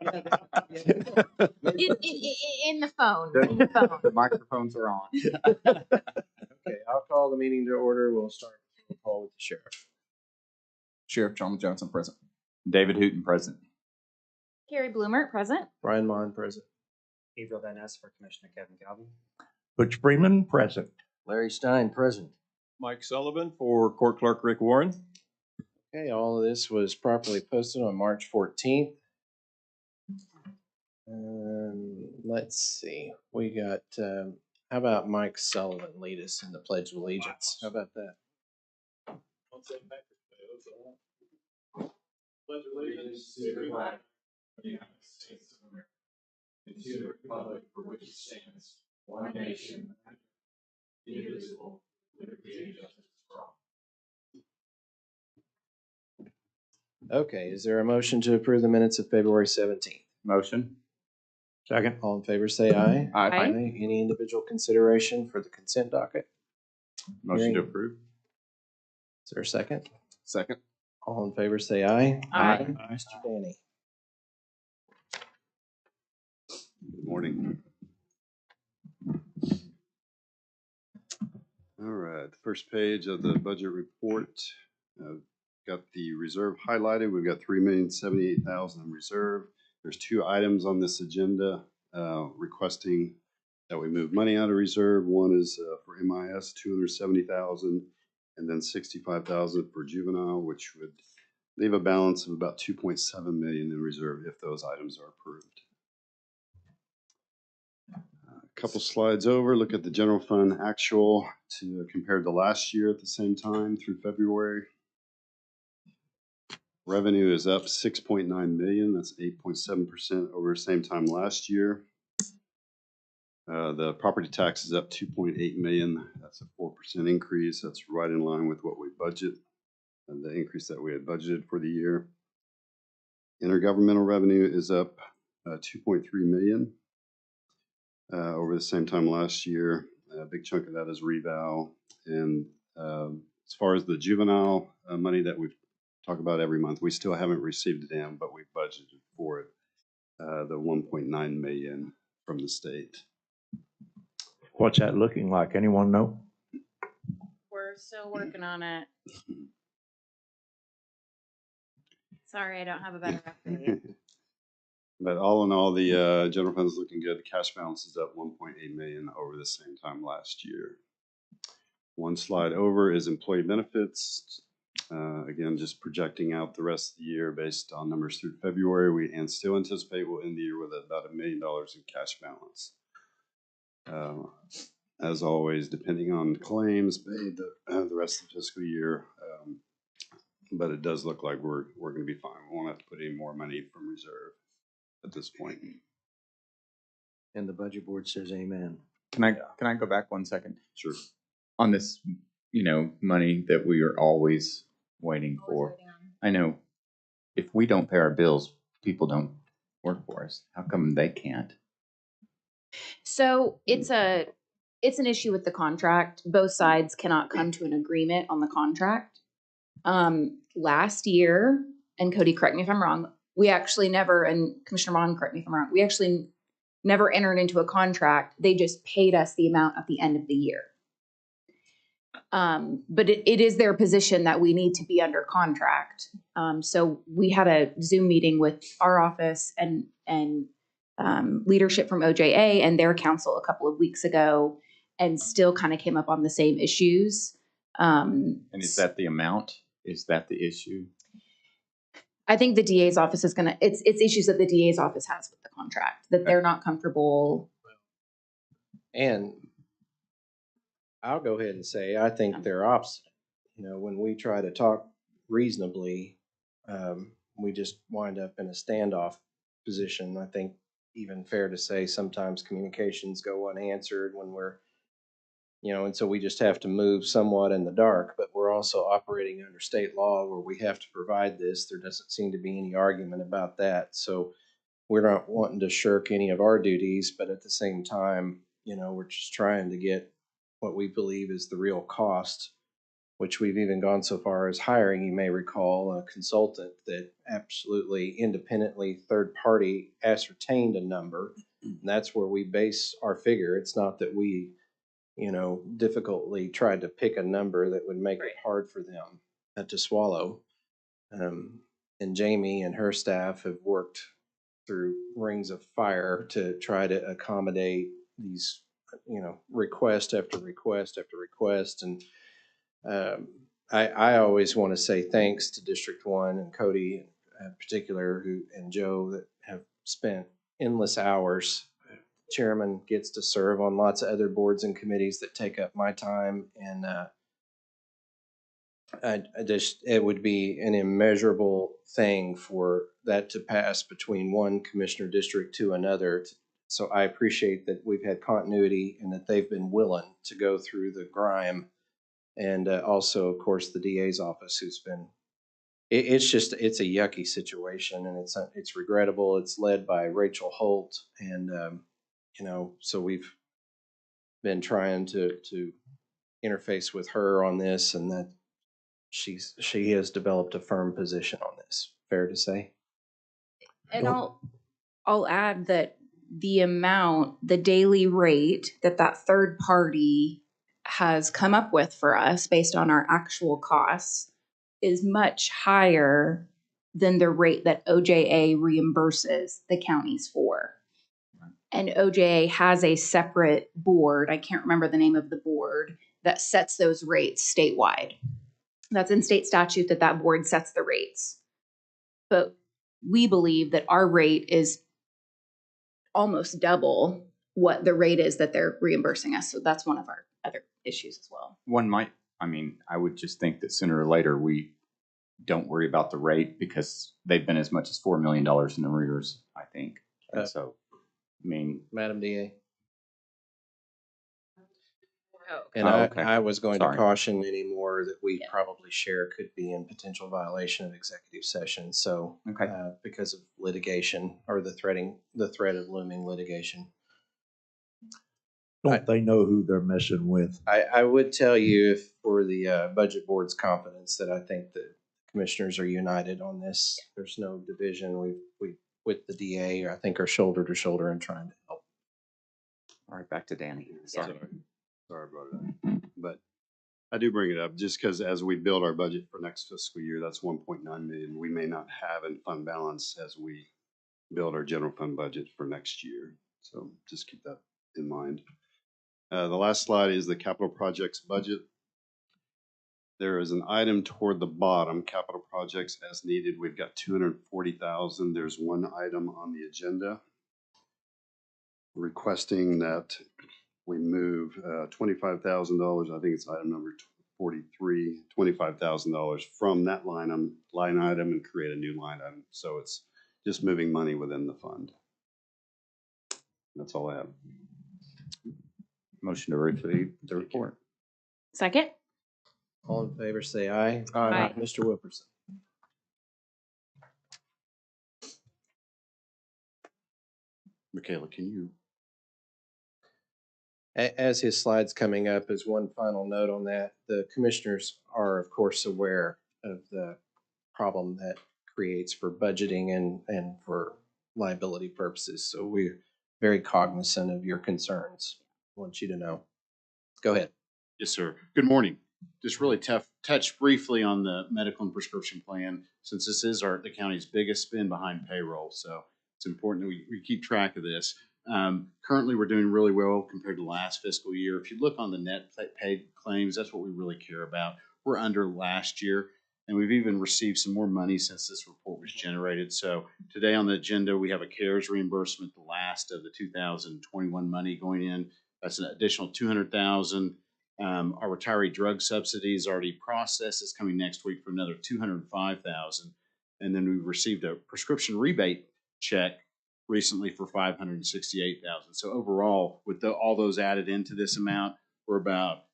In the phone. The microphones are on. Okay, I'll call the meeting to order. We'll start the call with the sheriff. Sheriff John Johnson present. David Hooten present. Carrie Bloomer, present. Brian Mon, present. Gabriel Van Ness for Commissioner Kevin Galvin. Butch Freeman, present. Larry Stein, present. Mike Sullivan for Court Clerk Rick Warren. Okay, all of this was properly posted on March 14th. Let's see. We got, how about Mike Sullivan lead us in the Pledge of Allegiance? How about that? Pledge allegiance to the flag of the United States of America and to the republic for which it stands, one nation, indivisible, with liberty and justice for all. Okay, is there a motion to approve the minutes of February 17th? Motion. Second. All in favor, say aye. Aye. Any individual consideration for the consent docket? Motion to approve. Is there a second? Second. All in favor, say aye. Aye. Mr. Danny. Good morning. All right, the first page of the budget report. Got the reserve highlighted. We've got $3,078,000 in reserve. There's two items on this agenda requesting that we move money out of reserve. One is for MIS, $270,000, and then $65,000 for juvenile, which would leave a balance of about $2.7 million in reserve if those items are approved. A couple slides over, look at the general fund actual to compared to last year at the same time through February. Revenue is up 6.9 million. That's 8.7% over the same time last year. The property tax is up 2.8 million. That's a 4% increase. That's right in line with what we budget and the increase that we had budgeted for the year. Intergovernmental revenue is up 2.3 million over the same time last year. A big chunk of that is reval. And as far as the juvenile money that we've talk about every month, we still haven't received it in, but we budgeted for it, the 1.9 million from the state. What's that looking like? Anyone know? We're still working on it. Sorry, I don't have a better update. But all in all, the general fund is looking good. The cash balance is up 1.8 million over the same time last year. One slide over is employee benefits. Again, just projecting out the rest of the year based on numbers through February. We still anticipate we'll end the year with about $1 million in cash balance. As always, depending on claims paid the rest of the fiscal year. But it does look like we're going to be fine. We won't have to put any more money from reserve at this point. And the budget board says amen. Can I go back 1 second? Sure. On this, money that we are always waiting for. I know if we don't pay our bills, people don't work for us. How come they can't? So it's an issue with the contract. Both sides cannot come to an agreement on the contract. Last year, and Cody, correct me if I'm wrong, we actually never, and Commissioner Mon, correct me if I'm wrong, we actually never entered into a contract. They just paid us the amount at the end of the year. But it is their position that we need to be under contract. So we had a Zoom meeting with our office and leadership from OJA and their council a couple of weeks ago, and still kind of came up on the same issues. And is that the amount? Is that the issue? I think the DA's office is it's issues that the DA's office has with the contract, that they're not comfortable. And I'll go ahead and say, I think they're opposite. When we try to talk reasonably, we just wind up in a standoff position. I think even fair to say sometimes communications go unanswered when we're, and so we just have to move somewhat in the dark, but we're also operating under state law where we have to provide this. There doesn't seem to be any argument about that. So we're not wanting to shirk any of our duties, but at the same time, we're just trying to get what we believe is the real cost which we've even gone so far as hiring, you may recall, a consultant that absolutely independently, third party ascertained a number. And that's where we base our figure. It's not that we, difficultly tried to pick a number that would make it hard for them to swallow. And Jamie and her staff have worked through rings of fire to try to accommodate these, request after request after request. And I always want to say thanks to District 1 and Cody in particular, and Joe, that have spent endless hours. Chairman gets to serve on lots of other boards and committees that take up my time, and it would be an immeasurable thing for that to pass between one commissioner district to another. So I appreciate that we've had continuity and that they've been willing to go through the grime. And also, of course, the DA's office, who's been, it's a yucky situation, and it's regrettable. It's led by Rachel Holt, and, so we've been trying to interface with her on this, and that she has developed a firm position on this. Fair to say? And I'll add that the daily rate that third party has come up with for us based on our actual costs is much higher than the rate that OJA reimburses the counties for. And OJA has a separate board, I can't remember the name of the board, that sets those rates statewide. That's in state statute that board sets the rates. But we believe that our rate is almost double what the rate is that they're reimbursing us. So that's one of our other issues as well. I would just think that sooner or later we don't worry about the rate, because they've been as much as $4 million in arrears, I think. And Madam DA. Oh, And okay. I was going Sorry. to caution any more that we probably share could be in potential violation of executive session. So, Okay. Because of litigation or the threat of looming litigation. Don't they know who they're messing with? I would tell you, if for the budget board's confidence, that I think the commissioners are united on this. There's no division. We with the DA, I think, are shoulder to shoulder in trying to help. All right, back to Danny. Sorry. Sorry about that. But I do bring it up just because as we build our budget for next fiscal year, that's 1.9 million we may not have in fund balance as we build our general fund budget for next year. So just keep that in mind. The last slide is the capital projects budget. There is an item toward the bottom, capital projects as needed. We've got 240,000. There's one item on the agenda requesting that we move $25,000. I think it's item number 43, $25,000 from that line item and create a new line item. So it's just moving money within the fund. That's all I have. Motion to read the report. Second? All in favor, say aye. Aye. Mr. Wilkerson. Michaela, can you? As his slide's coming up, as one final note on that, the commissioners are, of course, aware of the problem that creates for budgeting and for liability purposes. So we're very cognizant of your concerns. I want you to know. Go ahead. Yes, sir. Good morning. Just really touch briefly on the medical and prescription plan, since this is the county's biggest spend behind payroll. So it's important that we keep track of this. Currently, we're doing really well compared to last fiscal year. If you look on the net paid claims, that's what we really care about. We're under last year, and we've even received some more money since this report was generated. So today on the agenda, we have a CARES reimbursement, the last of the 2021 money going in. That's an additional $200,000. Our retiree drug subsidy is already processed. It's coming next week for another $205,000. And then we received a prescription rebate check recently for $568,000. So overall, with all those added into this amount, we're about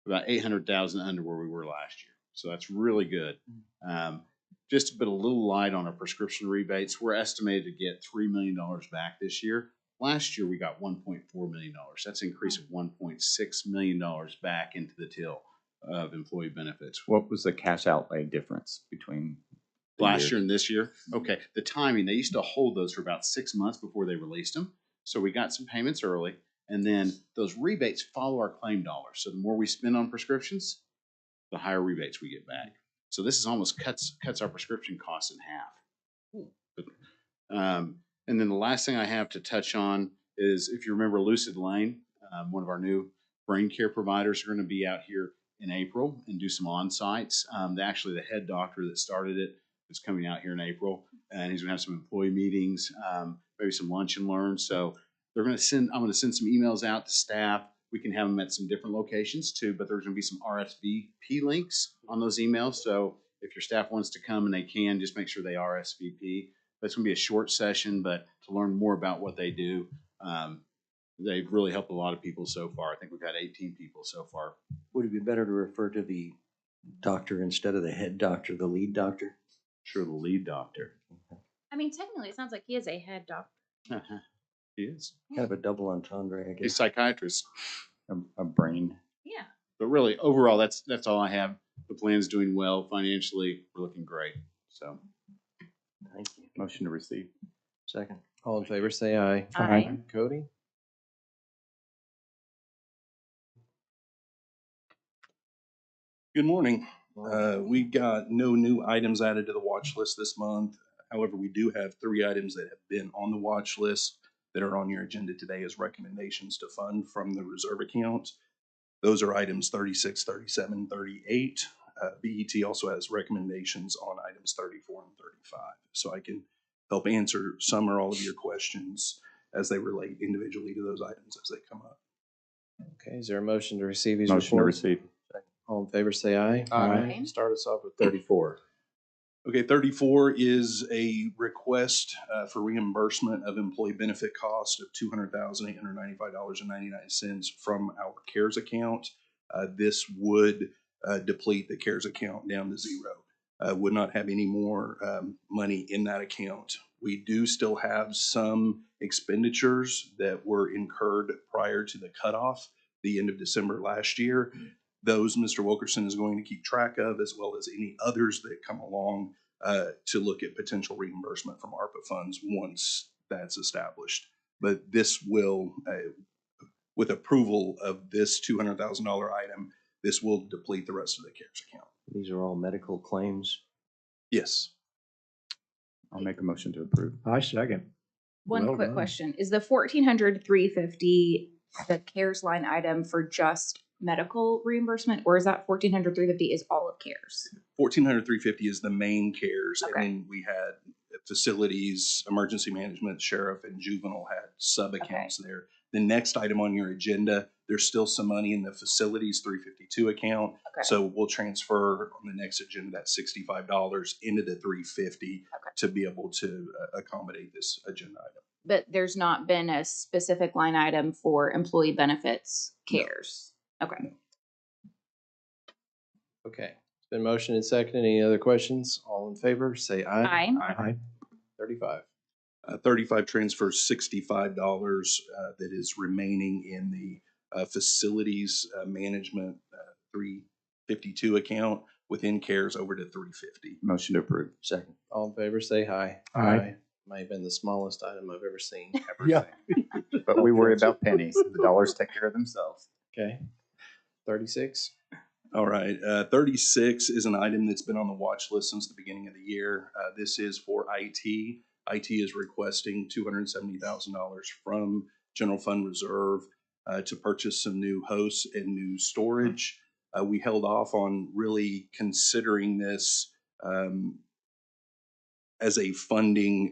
$800,000 under where we were last year. So that's really good. Just to put a little light on our prescription rebates, we're estimated to get $3 million back this year. Last year, we got $1.4 million. That's an increase of $1.6 million back into the till of employee benefits. What was the cash outlay difference between the Last years? year and this year? Okay, the timing, they used to hold those for about 6 months before they released them. So we got some payments early, and then those rebates follow our claim dollars. So the more we spend on prescriptions, the higher rebates we get back. So this is almost cuts our prescription costs in half. And then the last thing I have to touch on is, if you remember Lucid Lane, one of our new brain care providers, are going to be out here in April and do some on-sites. Actually, the head doctor that started it is coming out here in April, and he's going to have some employee meetings, maybe some lunch and learn. So I'm going to send some emails out to staff. We can have them at some different locations too, but there's going to be some RSVP links on those emails. So if your staff wants to come and they can, just make sure they RSVP. That's going to be a short session, but to learn more about what they do, they've really helped a lot of people so far. I think we've had 18 people so far. Would it be better to refer to the doctor instead of the head doctor, the lead doctor? Sure, the lead doctor. I mean, technically, it sounds like he is a head doctor. He is. Kind of a double entendre, I He's a guess. psychiatrist. A brain. Yeah. But really, overall, that's all I have. The plan's doing well financially. We're looking great. So, Thank you. Motion to receive. Second. All in favor, say aye. Aye. Cody? Good morning. We've got no new items added to the watch list this month. However, we do have 3 items that have been on the watch list that are on your agenda today as recommendations to fund from the reserve account. Those are items 36, 37, 38. BET also has recommendations on items 34 and 35. So I can help answer some or all of your questions as they relate individually to those items as they come up. Okay, is there a motion to receive these Motion to reports? receive. All in favor, say aye. Aye. Start us off with 34. Okay, 34 is a request for reimbursement of employee benefit cost of $200,895.99 from our CARES account. This would deplete the CARES account down to zero. Would not have any more money in that account. We do still have some expenditures that were incurred prior to the cutoff, the end of December last year. Those Mr. Wilkerson is going to keep track of, as well as any others that come along to look at potential reimbursement from ARPA funds once that's established. But this will, with approval of this $200,000 item, this will deplete the rest of the CARES account. These are all medical claims. Yes. I'll make a motion to approve. I second. One Well quick done. question. Is the 1,400, 350 the CARES line item for just medical reimbursement, or is that 1,400, 350 is all of CARES? 1,400, 350 is the main CARES. Okay. And then we had facilities, emergency management, sheriff, and juvenile had sub-accounts there. The next item on your agenda, there's still some money in the facilities 352 account. Okay. So we'll transfer on the next agenda that $65 into the 350 to be able to accommodate this agenda item. But there's not been a specific line item for employee benefits CARES. Okay. Okay, it's been motioned and seconded. Any other questions? All in favor, say aye. Aye. Aye. 35. 35 transfers $65 that is remaining in the facilities management 352 account within CARES over to 350. Motion to approve. Second. All in favor, say aye. Aye. Might have been the smallest item I've ever seen. Yeah. But we worry about pennies. The dollars take care of themselves. Okay, 36. All right, 36 is an item that's been on the watch list since the beginning of the year. This is for IT. IT is requesting $270,000 from General Fund Reserve to purchase some new hosts and new storage. We held off on really considering this as a funding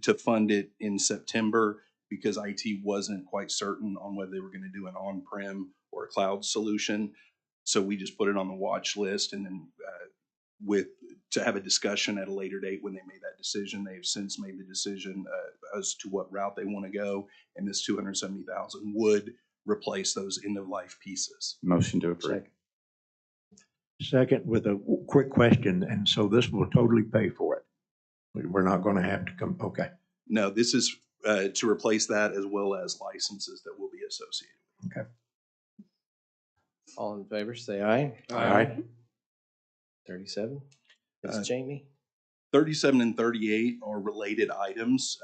to fund it in September because IT wasn't quite certain on whether they were going to do an on-prem or a cloud solution. So we just put it on the watch list, and then to have a discussion at a later date when they made that decision. They've since made the decision as to what route they want to go, and this $270,000 would replace those end-of-life pieces. Motion to approve. Second. Second with a quick question, and so this will totally pay for it. We're not going to have to come, okay. No, this is to replace that as well as licenses that will be associated. Okay. All in favor, say aye. Aye. 37. Uh, It's Jamie. 37 and 38 are related items.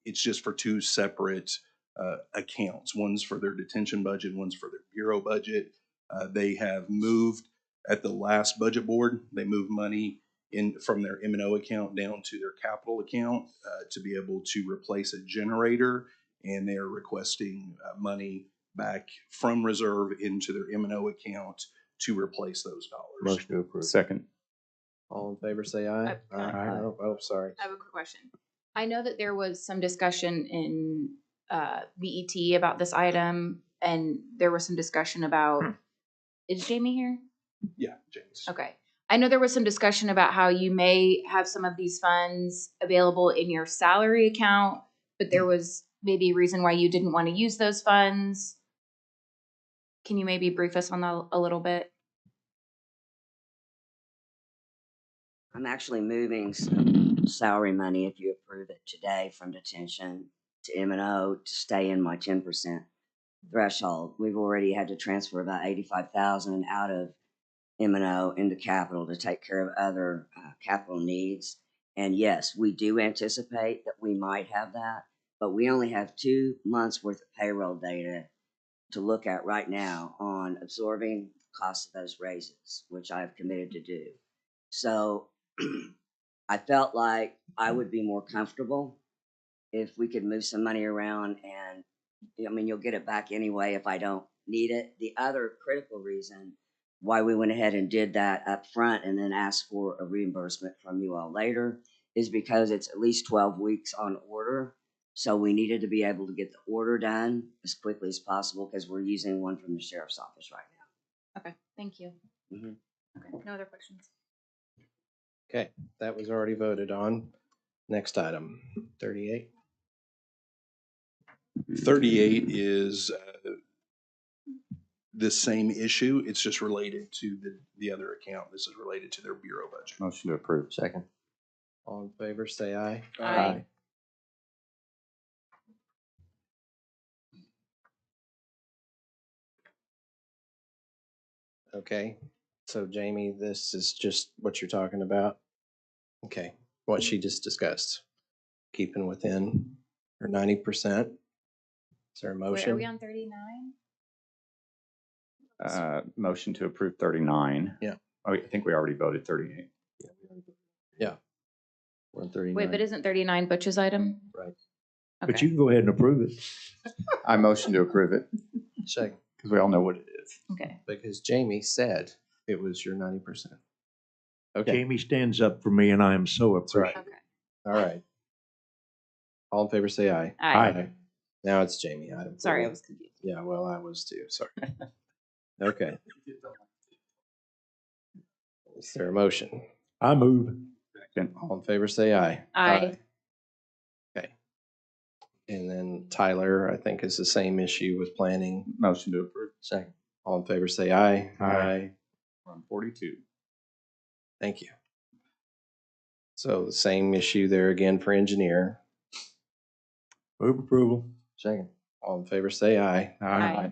It's just for two separate accounts. One's for their detention budget, one's for their bureau budget. They have moved at the last budget board. They moved money in from their M&O account down to their capital account to be able to replace a generator, and they are requesting money back from reserve into their M&O account to replace those dollars. Motion to approve. Second. All in favor, say aye. Aye. Oh, sorry. I have a quick question. I know that there was some discussion in BET about this item, and there was some discussion about, is Jamie here? Yeah, James. Okay. I know there was some discussion about how you may have some of these funds available in your salary account, but there was maybe a reason why you didn't want to use those funds. Can you maybe brief us on that a little bit? I'm actually moving some salary money, if you approve it today, from detention to M&O to stay in my 10% threshold. We've already had to transfer about 85,000 out of M&O into capital to take care of other capital needs. And yes, we do anticipate that we might have that, but we only have 2 months worth of payroll data to look at right now on absorbing the cost of those raises, which I've committed to do. So I felt like I would be more comfortable if we could move some money around, and I mean, you'll get it back anyway if I don't need it. The other critical reason why we went ahead and did that up front and then asked for a reimbursement from you all later is because it's at least 12 weeks on order. So we needed to be able to get the order done as quickly as possible because we're using one from the sheriff's office right now. Okay, thank you. Mhm. Okay, no other questions. Okay, that was already voted on. Next item, 38. 38 is the same issue. It's just related to the other account. This is related to their bureau budget. Motion to approve. Second. All in favor, say aye. Aye. Okay, so Jamie, this is just what you're talking about? Okay, what she just discussed, keeping within her 90%. Is there a Wait, are motion? we on 39? Motion to approve 39. Yeah. Oh, I think we already voted 38. Yeah. We're on 39. Wait, but isn't 39 Butch's item? Right. But Okay. you can go ahead and approve it. I motion to approve it Second, because we all know what it is. Okay. because Jamie said it was your 90%. Okay, Jamie stands up for me and I am so right. appreciative. Okay. all right. All in favor, say aye. Aye. Now it's Jamie, item. Sorry, I 40. was confused. Yeah, well, I was too, sorry. Okay. Is there a motion? I move. Second. All in favor, say aye. Aye. Okay. And then Tyler, I think, is the same issue with planning. Motion to approve. Second. All in favor, say aye. Aye. We're on 42. Thank you. So the same issue there again for engineer. Move approval. Second. All in favor, say aye. Aye.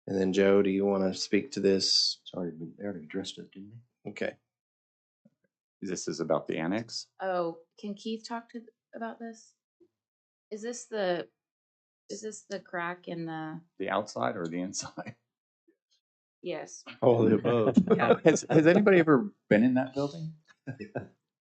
And then Joe, do you want to speak to this? They already addressed it, didn't they? Okay. This is about the annex. Oh, can Keith talk to about this? Is this the crack in the? The outside or the inside? Yes. All of the above. Has anybody ever been in that building?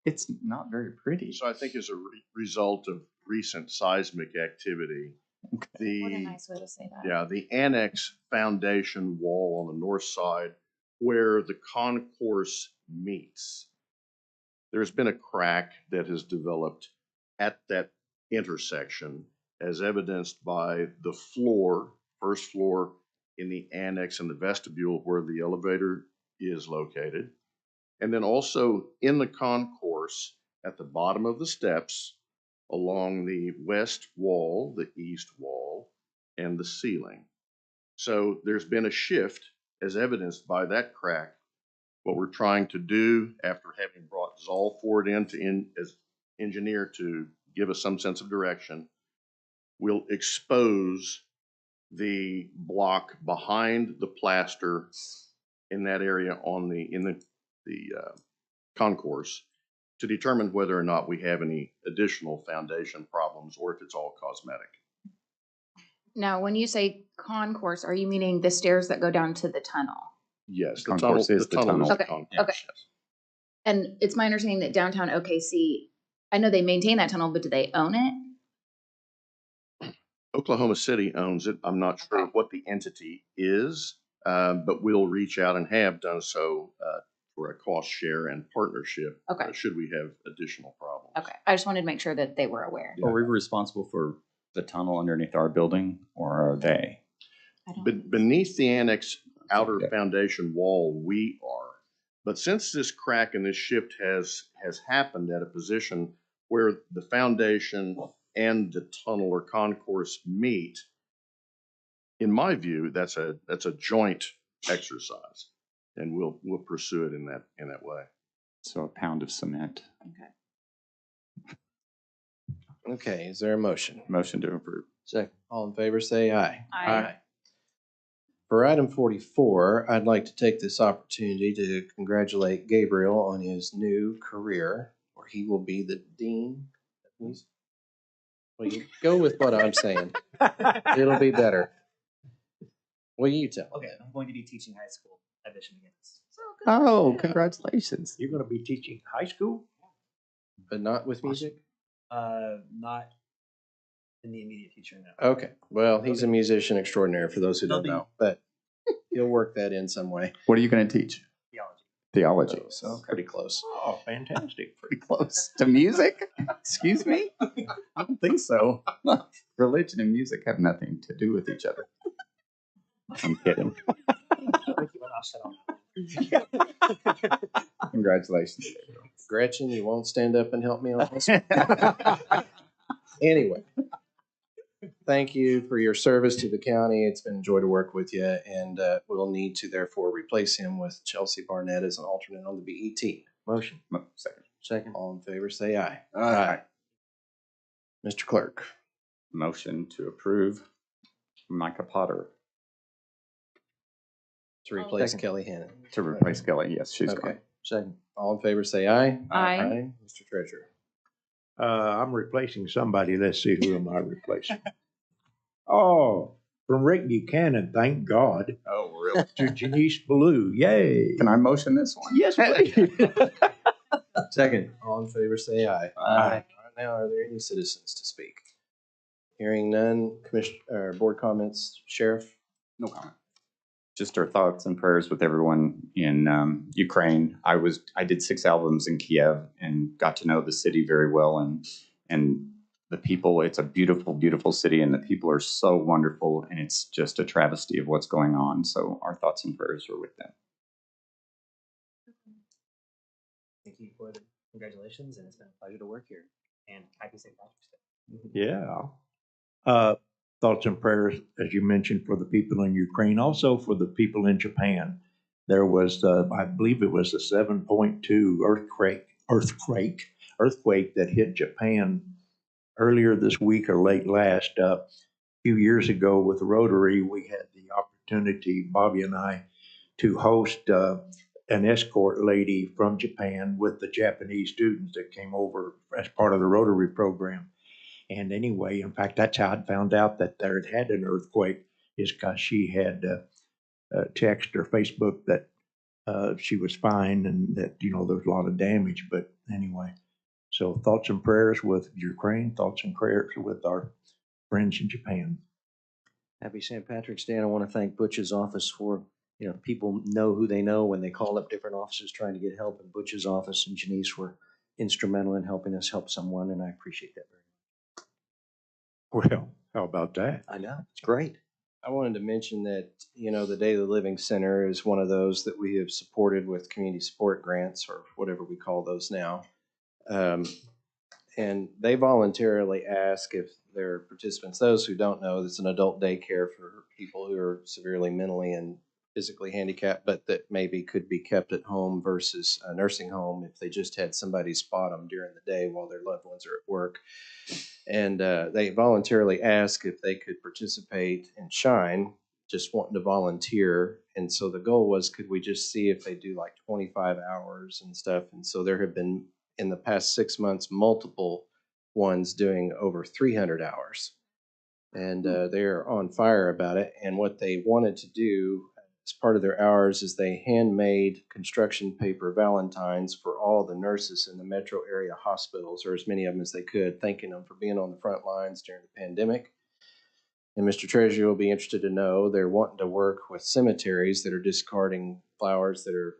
It's not very pretty. So I think as a result of recent seismic activity, What a the, nice way to say that. yeah, the annex foundation wall on the north side where the concourse meets, there's been a crack that has developed at that intersection as evidenced by the floor, first floor in the annex and the vestibule where the elevator is located. And then also in the concourse at the bottom of the steps along the west wall, the east wall, and the ceiling. So there's been a shift as evidenced by that crack. What we're trying to do after having brought Zoll Ford in as engineer to give us some sense of direction, we'll expose the block behind the plaster in that area on the concourse to determine whether or not we have any additional foundation problems or if it's all cosmetic. Now, when you say concourse, are you meaning the stairs that go down to the tunnel? Yes, The concourse is the tunnel. is the Okay, concourse, okay. yes. And it's my understanding that downtown OKC, I know they maintain that tunnel, but do they own it? Oklahoma City owns it. I'm not sure Okay. what the entity is, but we'll reach out and have done so for a cost share and partnership. Okay. Should we have additional problems. Okay, I just wanted to make sure that they were aware. Are we responsible for the tunnel underneath our building, or are they? I don't. But beneath the annex outer Yeah. foundation wall, we are. But since this crack and this shift has happened at a position where the foundation and the tunnel or concourse meet, in my view, that's a joint exercise, and we'll pursue it in that way. So a pound of cement. Okay. Okay, is there a motion? Motion to approve. Second. All in favor, say aye. Aye. For item 44, I'd like to take this opportunity to congratulate Gabriel on his new career, where he will be the dean. Well, you go with what I'm saying. It'll be better. What do you tell? Okay, I'm going to be teaching high school at Bishop McGinnis. Oh, congratulations. You're gonna be teaching high school? But not with music? Not in the immediate future, no. Okay, well, he's a musician extraordinaire for those who don't know, but he'll work that in some way. What are you going to teach? Theology. Theology. So, So pretty close. Oh, fantastic. pretty close to music. Excuse me? I don't think so. Religion and music have nothing to do with each other. I'm kidding. Thank you, but I'll shut up. Congratulations. Gretchen, you won't stand up and help me on this one? Anyway, thank you for your service to the county. It's been a joy to work with you, and we'll need to therefore replace him with Chelsea Barnett as an alternate on the BET. Motion. Second. Second. All in favor, say aye. Aye. Mr. Clerk. Motion to approve Micah Potter To replace Second. Kelly Hannon. to replace Kelly. Yes, she's Okay. gone. Second. All in favor, say aye. Aye. Mr. Treasurer. I'm replacing somebody. Let's see, who am I replacing? Oh, from Rick Buchanan, thank God, Oh, really? to Janice Blue. Yay. Can I motion this one? Yes, please. Second. All in favor, say aye. Aye. All right, now, are there any citizens to speak? Hearing none, board comments, Sheriff? No comment. Just our thoughts and prayers with everyone in Ukraine. I did 6 albums in Kiev and got to know the city very well, and the people. It's a beautiful, beautiful city, and the people are so wonderful, and it's just a travesty of what's going on. So our thoughts and prayers are with them. Thank you for the congratulations, and it's been a pleasure to work here. And happy St. Patrick's Day. Yeah. Thoughts and prayers, as you mentioned, for the people in Ukraine, also for the people in Japan. There was, I believe it was a 7.2 earthquake that hit Japan earlier this week or late last. A few years ago with Rotary, we had the opportunity, Bobby and I, to host an escort lady from Japan with the Japanese students that came over as part of the Rotary program. And anyway, in fact, that's how I found out that there had an earthquake, is because she had text or Facebook that she was fine and that, there was a lot of damage. But anyway, so thoughts and prayers with Ukraine, thoughts and prayers with our friends in Japan. Happy St. Patrick's Day. And I want to thank Butch's office for, people know who they know when they call up different offices trying to get help. And Butch's office and Janice were instrumental in helping us help someone. And I appreciate that very much. Well, how about that? I know. It's great. I wanted to mention that, the Daily Living Center is one of those that we have supported with community support grants, or whatever we call those now. And they voluntarily ask if their participants, those who don't know, it's an adult daycare for people who are severely mentally and physically handicapped, but that maybe could be kept at home versus a nursing home if they just had somebody spot them during the day while their loved ones are at work. And they voluntarily asked if they could participate in Shine, just wanting to volunteer. And so the goal was, could we just see if they do like 25 hours and stuff? And so there have been, in the past 6 months, multiple ones doing over 300 hours. And they're on fire about it. And what they wanted to do as part of their hours is they handmade construction paper valentines for all the nurses in the metro area hospitals, or as many of them as they could, thanking them for being on the front lines during the pandemic. And Mr. Treasurer will be interested to know they're wanting to work with cemeteries that are discarding flowers that are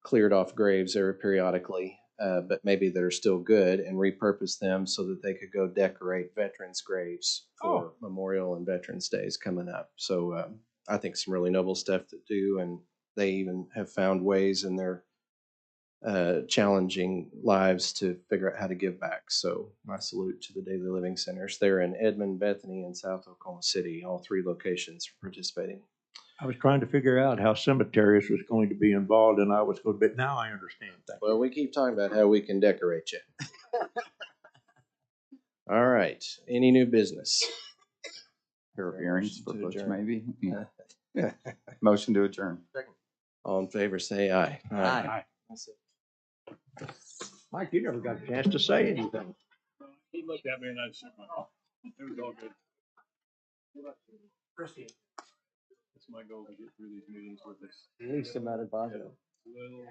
cleared off graves every periodically, but maybe that are still good, and repurpose them so that they could go decorate veterans' graves for Memorial and Veterans Days coming up. So I think some really noble stuff to do, and they even have found ways in their challenging lives to figure out how to give back. So my salute to the Daily Living Centers. They're in Edmond, Bethany, and South Oklahoma City, all 3 locations participating. I was trying to figure out how cemeteries was going to be involved, and I was going, but now I understand. Thank you. Well, we keep talking about how we can decorate you. All right. Any new business? Pair of earrings for To Butch, adjourn. maybe. Yeah. Motion to adjourn. All in favor, say aye. Aye. Mike, you never got a chance to say anything. He looked at me and I said, "Oh, it was all good." It's my goal to get through these meetings with this Least amount of positive. little